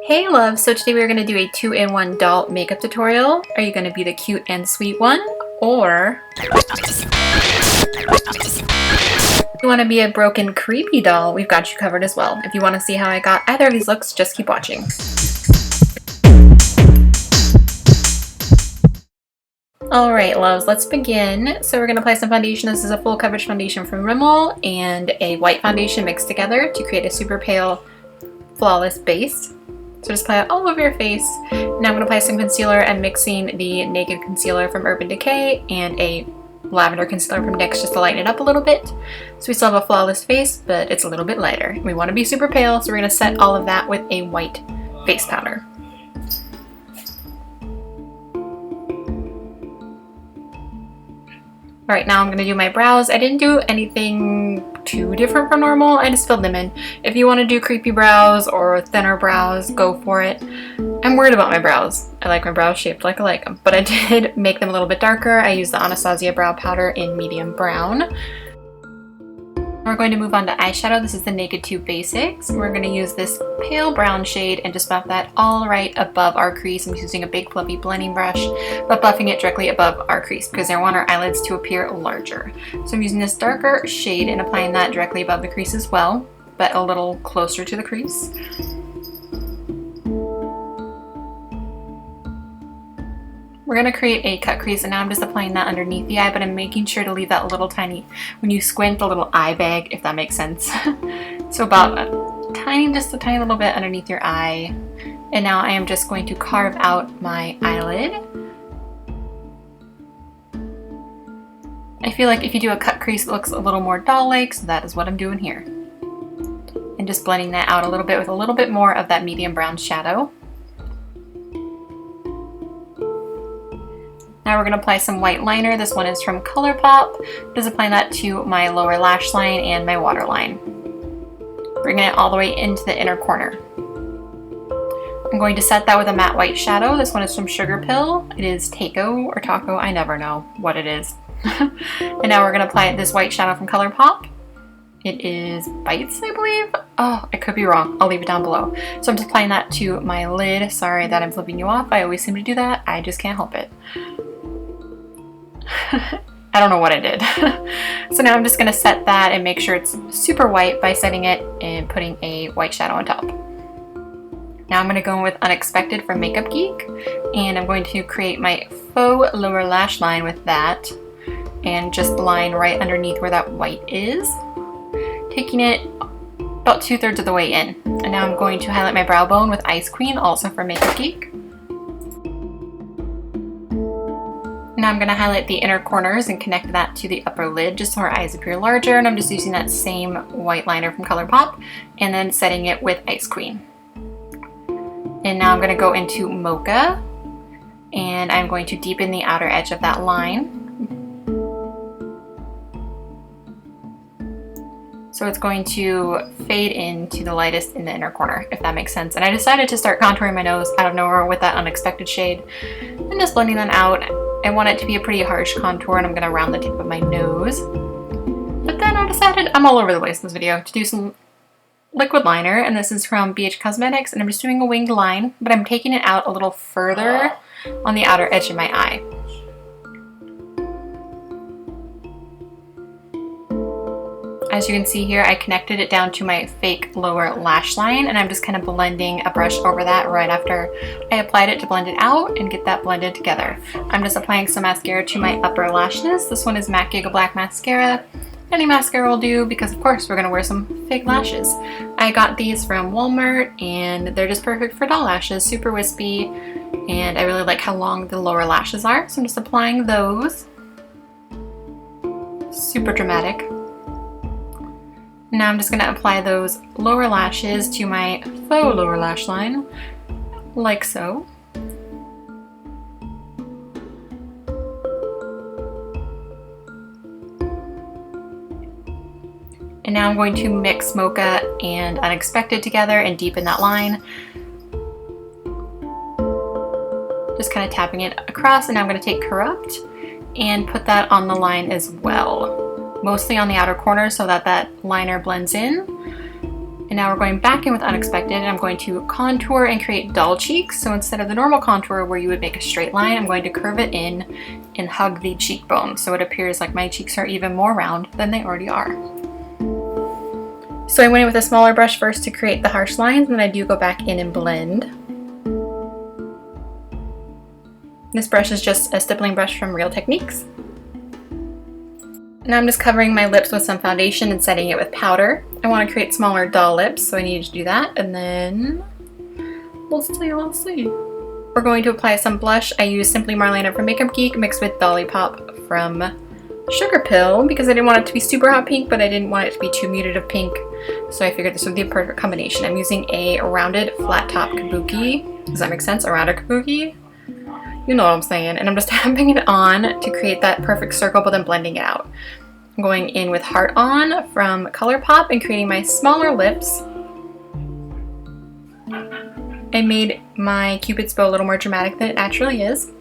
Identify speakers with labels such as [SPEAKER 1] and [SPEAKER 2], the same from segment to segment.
[SPEAKER 1] Hey love, so today we're going to do a 2-in-1 doll makeup tutorial. Are you going to be the cute and sweet one? Or you want to be a broken creepy doll? We've got you covered as well. If you want to see how I got either of these looks, just keep watching. Alright loves, let's begin. So we're going to apply some foundation. This is a full coverage foundation from Rimmel and a white foundation mixed together to create a super pale, flawless base. So just apply it all over your face. Now I'm going to apply some concealer. I'm mixing the Naked Concealer from Urban Decay and a lavender concealer from NYX just to lighten it up a little bit. So we still have a flawless face, but it's a little bit lighter. We want to be super pale, so we're going to set all of that with a white face powder. Alright, now I'm going to do my brows. I didn't do anything too different from normal. I just filled them in. If you want to do creepy brows or thinner brows, go for it. I'm worried about my brows. I like my brows shaped like I like them, but I did make them a little bit darker. I used the Anastasia brow powder in medium brown. We're going to move on to eyeshadow. This is the Naked 2 Basics. We're going to use this pale brown shade and just buff that all right above our crease. I'm using a big fluffy blending brush, but buffing it directly above our crease because I want our eyelids to appear larger. So I'm using this darker shade and applying that directly above the crease as well, but a little closer to the crease. We're going to create a cut crease, and now I'm just applying that underneath the eye, but I'm making sure to leave that little tiny, when you squint, a little eye bag, if that makes sense. So about just a tiny little bit underneath your eye. And now I am just going to carve out my eyelid. I feel like if you do a cut crease, it looks a little more doll-like, so that is what I'm doing here. And just blending that out a little bit with a little bit more of that medium brown shadow. Now we're going to apply some white liner. This one is from Colourpop. Just applying that to my lower lash line and my waterline. Bringing it all the way into the inner corner. I'm going to set that with a matte white shadow. This one is from Sugarpill. It is Tako or Taco. I never know what it is. And now we're going to apply this white shadow from Colourpop. It is Bites, I believe. Oh, I could be wrong. I'll leave it down below. So I'm just applying that to my lid. Sorry that I'm flipping you off. I always seem to do that. I just can't help it. I don't know what I did. So now I'm just going to set that and make sure it's super white by setting it and putting a white shadow on top. Now I'm going to go in with Unexpected from Makeup Geek, and I'm going to create my faux lower lash line with that and just line right underneath where that white is, taking it about 2/3 of the way in. And now I'm going to highlight my brow bone with Ice Queen, also from Makeup Geek. Now I'm going to highlight the inner corners and connect that to the upper lid just so our eyes appear larger, and I'm just using that same white liner from Colourpop and then setting it with Ice Queen. And now I'm going to go into Mocha and I'm going to deepen the outer edge of that line. So it's going to fade into the lightest in the inner corner, if that makes sense. And I decided to start contouring my nose out of nowhere with that Unexpected shade and just blending that out. I want it to be a pretty harsh contour, and I'm going to round the tip of my nose. But then I decided, I'm all over the place in this video, to do some liquid liner, and this is from BH Cosmetics, and I'm just doing a winged line, but I'm taking it out a little further on the outer edge of my eye. As you can see here, I connected it down to my fake lower lash line, and I'm just kind of blending a brush over that right after I applied it to blend it out and get that blended together. I'm just applying some mascara to my upper lashes. This one is MAC Giga Black Mascara. Any mascara will do because, of course, we're going to wear some fake lashes. I got these from Walmart, and they're just perfect for doll lashes. Super wispy, and I really like how long the lower lashes are, so I'm just applying those. Super dramatic. Now I'm just going to apply those lower lashes to my faux lower lash line, like so. And now I'm going to mix Mocha and Unexpected together and deepen that line. Just kind of tapping it across, and now I'm going to take Corrupt and put that on the line as well. Mostly on the outer corner so that that liner blends in. And now we're going back in with Unexpected, and I'm going to contour and create doll cheeks. So instead of the normal contour where you would make a straight line, I'm going to curve it in and hug the cheekbone so it appears like my cheeks are even more round than they already are. So I went in with a smaller brush first to create the harsh lines, and then I do go back in and blend. This brush is just a stippling brush from Real Techniques. Now I'm just covering my lips with some foundation and setting it with powder. I want to create smaller doll lips, so I need to do that, and then we'll see. We're going to apply some blush. I use Simply Marlena from Makeup Geek mixed with Dollipop from Sugarpill because I didn't want it to be super hot pink, but I didn't want it to be too muted of pink, so I figured this would be a perfect combination. I'm using a rounded flat top kabuki. Does that make sense? A rounded kabuki? You know what I'm saying. And I'm just tapping it on to create that perfect circle, but then blending it out. I'm going in with Heart On from Colourpop and creating my smaller lips. I made my Cupid's bow a little more dramatic than it actually is.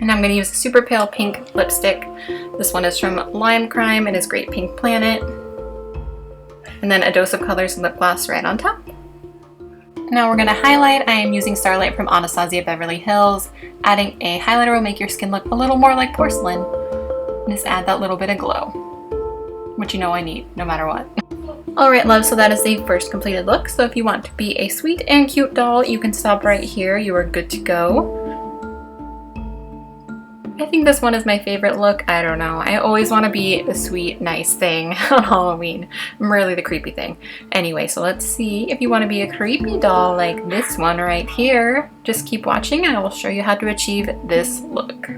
[SPEAKER 1] And I'm going to use a super pale pink lipstick. This one is from Lime Crime and is Great Pink Planet. And then a dose of colors and lip gloss right on top. Now we're going to highlight. I am using Starlight from Anastasia Beverly Hills. Adding a highlighter will make your skin look a little more like porcelain. And just add that little bit of glow, which you know I need no matter what. Alright love, so that is the first completed look. So if you want to be a sweet and cute doll, you can stop right here. You are good to go. I think this one is my favorite look. I don't know. I always want to be the sweet, nice thing on Halloween. I'm really the creepy thing. Anyway, so let's see if you want to be a creepy doll like this one right here. Just keep watching and I will show you how to achieve this look.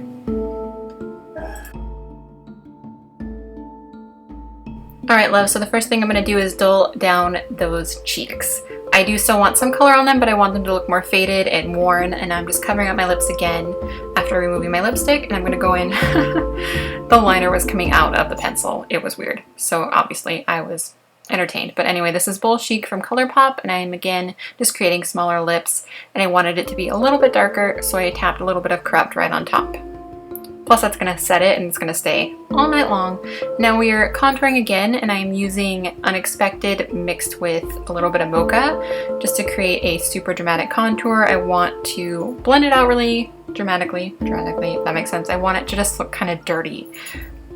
[SPEAKER 1] Alright love, so the first thing I'm going to do is dull down those cheeks. I do still want some color on them, but I want them to look more faded and worn, and I'm just covering up my lips again after removing my lipstick, and I'm going to go in. The liner was coming out of the pencil. It was weird. So obviously I was entertained. But anyway, this is Bold Chic from Colourpop, and I am again just creating smaller lips, and I wanted it to be a little bit darker, so I tapped a little bit of Corrupt right on top. Plus that's going to set it and it's going to stay all night long. Now we are contouring again, and I'm using Unexpected mixed with a little bit of Mocha just to create a super dramatic contour. I want to blend it out really dramatically, if that makes sense. I want it to just look kind of dirty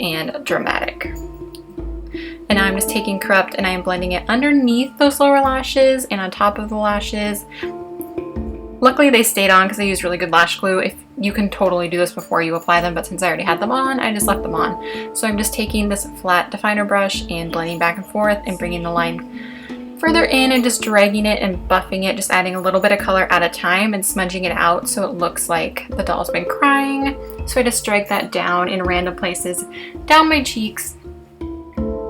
[SPEAKER 1] and dramatic. And now I'm just taking Corrupt and I am blending it underneath those lower lashes and on top of the lashes. Luckily they stayed on because I used really good lash glue. If you can totally do this before you apply them, but since I already had them on, I just left them on. So I'm just taking this flat definer brush and blending back and forth and bringing the line further in and just dragging it and buffing it, just adding a little bit of color at a time and smudging it out so it looks like the doll's been crying. So I just drag that down in random places, down my cheeks.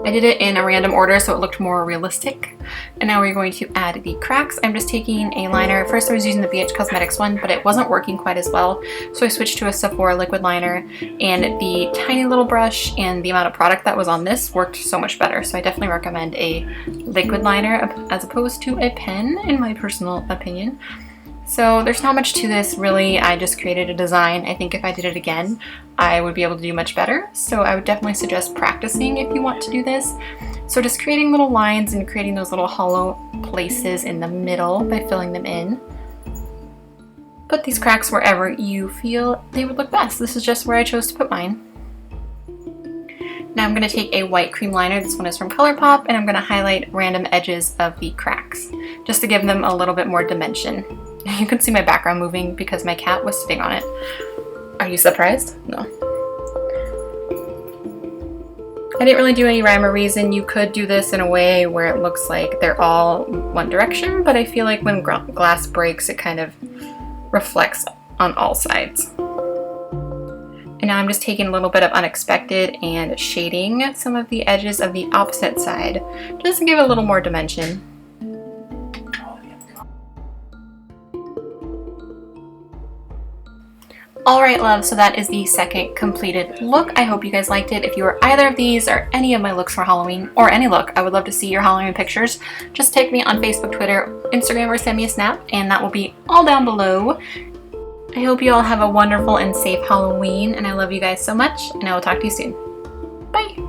[SPEAKER 1] I did it in a random order so it looked more realistic. And now we're going to add the cracks. I'm just taking a liner. First I was using the BH Cosmetics one, but it wasn't working quite as well. So I switched to a Sephora liquid liner, and the tiny little brush and the amount of product that was on this worked so much better. So I definitely recommend a liquid liner as opposed to a pen, in my personal opinion. So there's not much to this really. I just created a design. I think if I did it again, I would be able to do much better. So I would definitely suggest practicing if you want to do this. So just creating little lines and creating those little hollow places in the middle by filling them in. Put these cracks wherever you feel they would look best. This is just where I chose to put mine. Now I'm going to take a white cream liner. This one is from Colourpop, and I'm going to highlight random edges of the cracks just to give them a little bit more dimension. You can see my background moving because my cat was sitting on it. Are you surprised? No. I didn't really do any rhyme or reason. You could do this in a way where it looks like they're all one direction, but I feel like when glass breaks, it kind of reflects on all sides. And now I'm just taking a little bit of Unexpected and shading some of the edges of the opposite side just to give it a little more dimension. Alright love, so that is the second completed look. I hope you guys liked it. If you were either of these or any of my looks for Halloween, or any look, I would love to see your Halloween pictures. Just tag me on Facebook, Twitter, Instagram, or send me a snap, and that will be all down below. I hope you all have a wonderful and safe Halloween, and I love you guys so much, and I will talk to you soon. Bye!